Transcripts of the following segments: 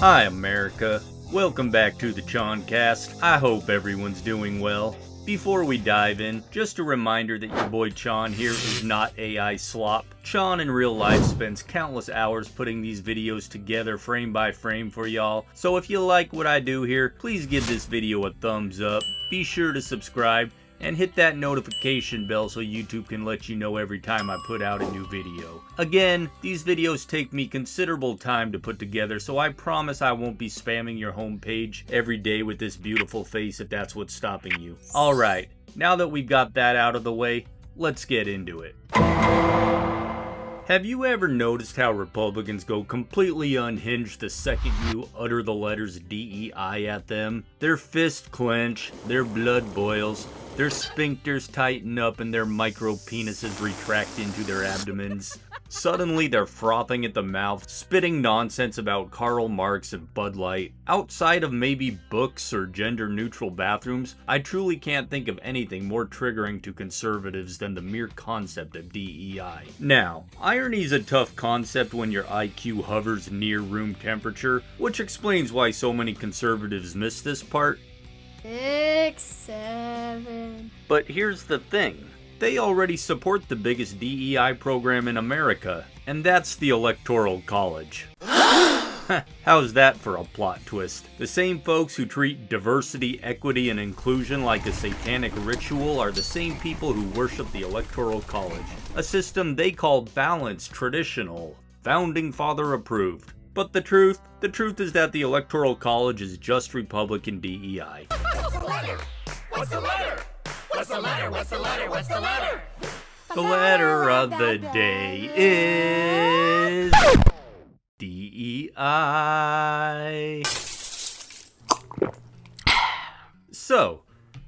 Hi America, welcome back to the Chon Cast. I hope everyone's doing well. Before we dive in, just a reminder that your boy Chon here is not AI slop. Chon in real life spends countless hours putting these videos together frame by frame for y'all. So if you like what I do here, please give this video a thumbs up, be sure to subscribe, and hit that notification bell so YouTube can let you know every time I put out a new video. Again, these videos take me considerable time to put together, so I promise I won't be spamming your homepage every day with this beautiful face if that's what's stopping you. Alright, now that we've got that out of the way, let's get into it. Have you ever noticed how Republicans go completely unhinged the second you utter the letters DEI at them? Their fists clench, their blood boils, their sphincters tighten up and their micro penises retract into their abdomens. Suddenly they're frothing at the mouth, spitting nonsense about Karl Marx and Bud Light. Outside of maybe books or gender-neutral bathrooms, I truly can't think of anything more triggering to conservatives than the mere concept of DEI. Now, irony's a tough concept when your IQ hovers near room temperature, which explains why so many conservatives miss this part. 6, 7. But here's the thing. They already support the biggest DEI program in America, and that's the Electoral College. How's that for a plot twist? The same folks who treat diversity, equity, and inclusion like a satanic ritual are the same people who worship the Electoral College, a system they call balanced, traditional, founding father approved. But the truth is that the Electoral College is just Republican DEI. What's the letter? What's the letter? What's the letter? What's the letter? What's the letter? The letter of the day is DEI. So,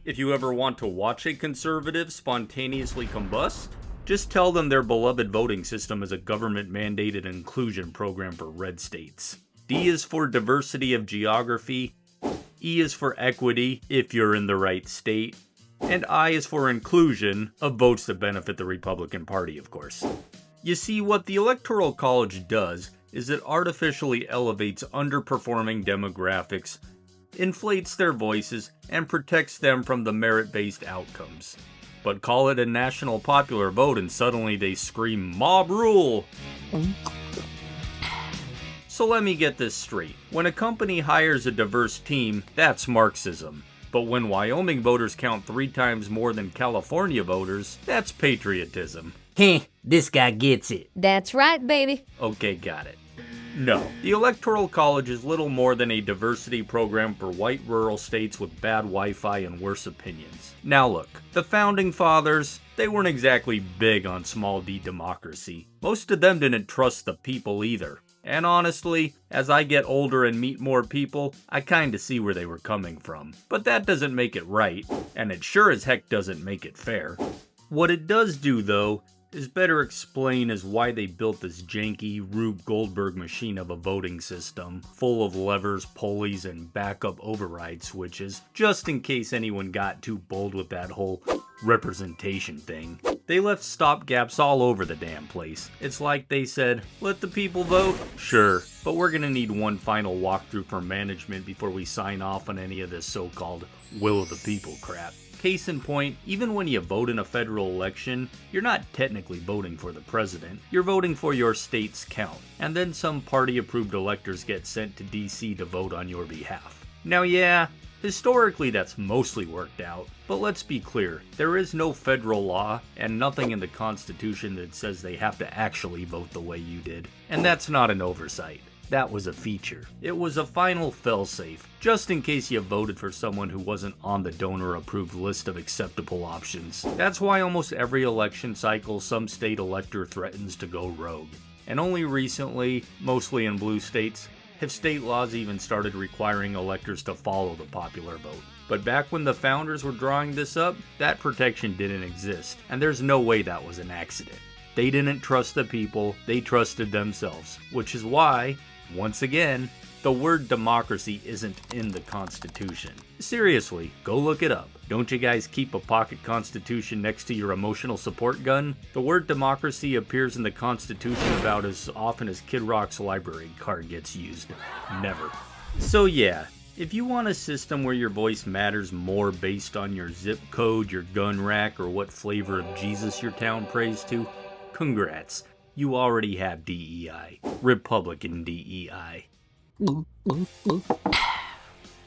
if you ever want to watch a conservative spontaneously combust, just tell them their beloved voting system is a government-mandated inclusion program for red states. D is for diversity of geography, E is for equity, if you're in the right state, and I is for inclusion, of votes that benefit the Republican Party, of course. You see, what the Electoral College does is it artificially elevates underperforming demographics, inflates their voices, and protects them from the merit-based outcomes. But call it a national popular vote and suddenly they scream mob rule. So let me get this straight. When a company hires a diverse team, that's Marxism. But when Wyoming voters count 3 times more than California voters, that's patriotism. Heh, this guy gets it. That's right, baby. Okay, got it. No, the Electoral College is little more than a diversity program for white rural states with bad Wi-Fi and worse opinions. Now look, the Founding Fathers, they weren't exactly big on small d democracy. Most of them didn't trust the people either. And honestly, as I get older and meet more people, I kinda see where they were coming from. But that doesn't make it right, and it sure as heck doesn't make it fair. What it does do, though, is better explain as why they built this janky Rube Goldberg machine of a voting system, full of levers, pulleys, and backup override switches, just in case anyone got too bold with that whole representation thing. They left stopgaps all over the damn place. It's like they said, let the people vote? Sure, but we're gonna need one final walkthrough from management before we sign off on any of this so-called will of the people crap. Case in point, even when you vote in a federal election, you're not technically voting for the president, you're voting for your state's count, and then some party-approved electors get sent to DC to vote on your behalf. Now yeah, historically that's mostly worked out, but let's be clear, there is no federal law, and nothing in the Constitution that says they have to actually vote the way you did. And that's not an oversight. That was a feature. It was a final failsafe, just in case you voted for someone who wasn't on the donor-approved list of acceptable options. That's why almost every election cycle some state elector threatens to go rogue. And only recently, mostly in blue states, have state laws even started requiring electors to follow the popular vote. But back when the founders were drawing this up, that protection didn't exist, and there's no way that was an accident. They didn't trust the people, they trusted themselves, which is why, once again, the word democracy isn't in the Constitution. Seriously, go look it up. Don't you guys keep a pocket Constitution next to your emotional support gun? The word democracy appears in the Constitution about as often as Kid Rock's library card gets used. Never. So yeah, if you want a system where your voice matters more based on your zip code, your gun rack, or what flavor of Jesus your town prays to, congrats. You already have DEI. Republican DEI.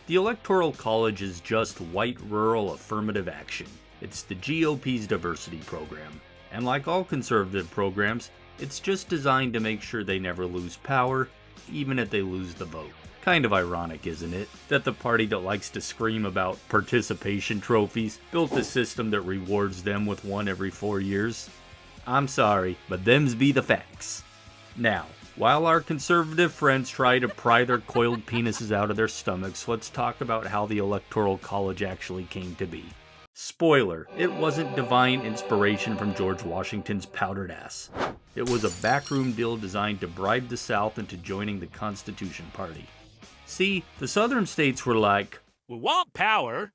The Electoral College is just white rural affirmative action. It's the GOP's diversity program. And like all conservative programs, it's just designed to make sure they never lose power, even if they lose the vote. Kind of ironic, isn't it, that the party that likes to scream about participation trophies built a system that rewards them with one every 4 years? I'm sorry, but them's be the facts. Now, while our conservative friends try to pry their coiled penises out of their stomachs, let's talk about how the Electoral College actually came to be. Spoiler, it wasn't divine inspiration from George Washington's powdered ass. It was a backroom deal designed to bribe the South into joining the Constitution Party. See, the southern states were like, "We want power,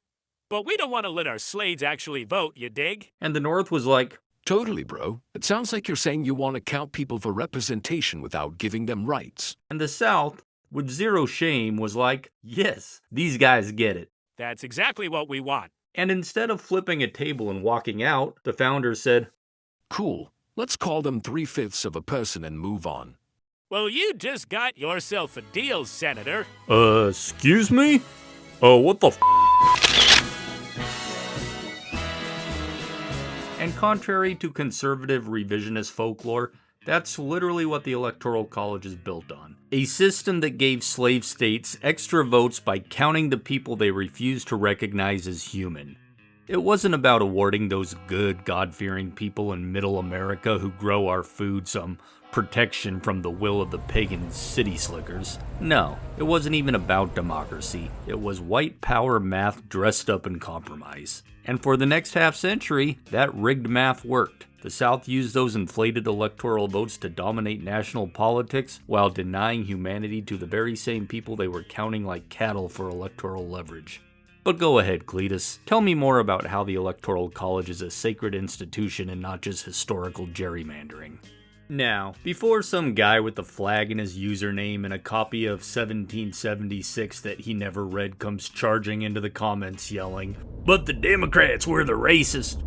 but we don't want to let our slaves actually vote, you dig?" and the North was like, Totally, bro. It sounds like you're saying you want to count people for representation without giving them rights. and the South, with zero shame, was like, yes, these guys get it. That's exactly what we want. And instead of flipping a table and walking out, the founders said, Cool. Let's call them 3/5 of a person and move on. Well, you just got yourself a deal, Senator. Excuse me? What the And contrary to conservative revisionist folklore, that's literally what the Electoral College is built on. A system that gave slave states extra votes by counting the people they refused to recognize as human. It wasn't about awarding those good, God-fearing people in middle America who grow our food some protection from the will of the pagan city slickers. No, it wasn't even about democracy. It was white power math dressed up in compromise. And for the next half century, that rigged math worked. The South used those inflated electoral votes to dominate national politics while denying humanity to the very same people they were counting like cattle for electoral leverage. But go ahead, Cletus. Tell me more about how the Electoral College is a sacred institution and not just historical gerrymandering. Now, before some guy with a flag in his username and a copy of 1776 that he never read comes charging into the comments yelling, "But the Democrats were the racist,"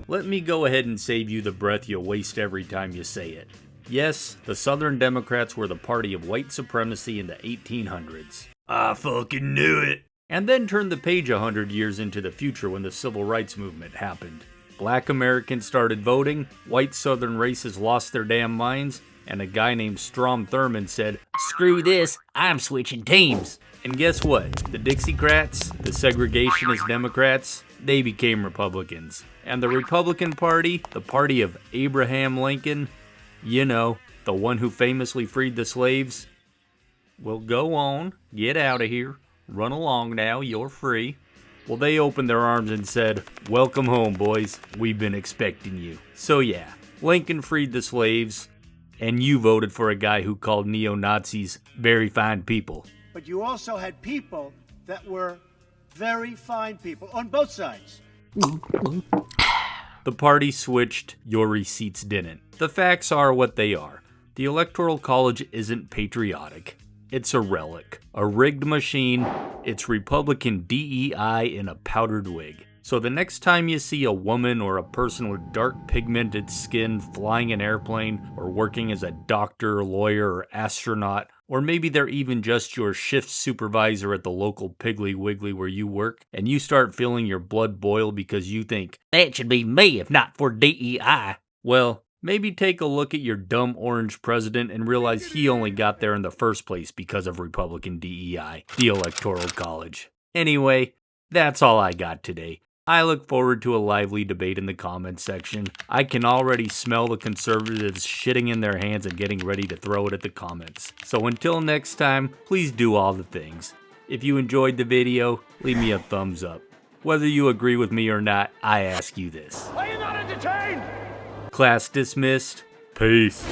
let me go ahead and save you the breath you waste every time you say it. Yes, the Southern Democrats were the party of white supremacy in the 1800s. I fucking knew it! And then turn the page 100 years into the future when the Civil Rights Movement happened. Black Americans started voting, white Southern races lost their damn minds, and a guy named Strom Thurmond said, Screw this, I'm switching teams. and guess what? The Dixiecrats, the segregationist Democrats, they became Republicans. And the Republican Party, the party of Abraham Lincoln, you know, the one who famously freed the slaves, well, go on, get out of here, run along now, you're free. Well, they opened their arms and said, welcome home, boys. We've been expecting you. So yeah, Lincoln freed the slaves, and you voted for a guy who called neo-Nazis very fine people. But you also had people that were very fine people on both sides. The party switched, your receipts didn't. The facts are what they are. The Electoral College isn't patriotic. It's a relic, a rigged machine. It's Republican DEI in a powdered wig. So the next time you see a woman or a person with dark pigmented skin flying an airplane or working as a doctor, lawyer, or astronaut, or maybe they're even just your shift supervisor at the local Piggly Wiggly where you work, and you start feeling your blood boil because you think, That should be me if not for DEI. well, maybe take a look at your dumb orange president and realize he only got there in the first place because of Republican DEI, the Electoral College. Anyway, that's all I got today. I look forward to a lively debate in the comments section. I can already smell the conservatives shitting in their hands and getting ready to throw it at the comments. So until next time, please do all the things. If you enjoyed the video, leave me a thumbs up. Whether you agree with me or not, I ask you this. Are you not entertained? Class dismissed. Peace.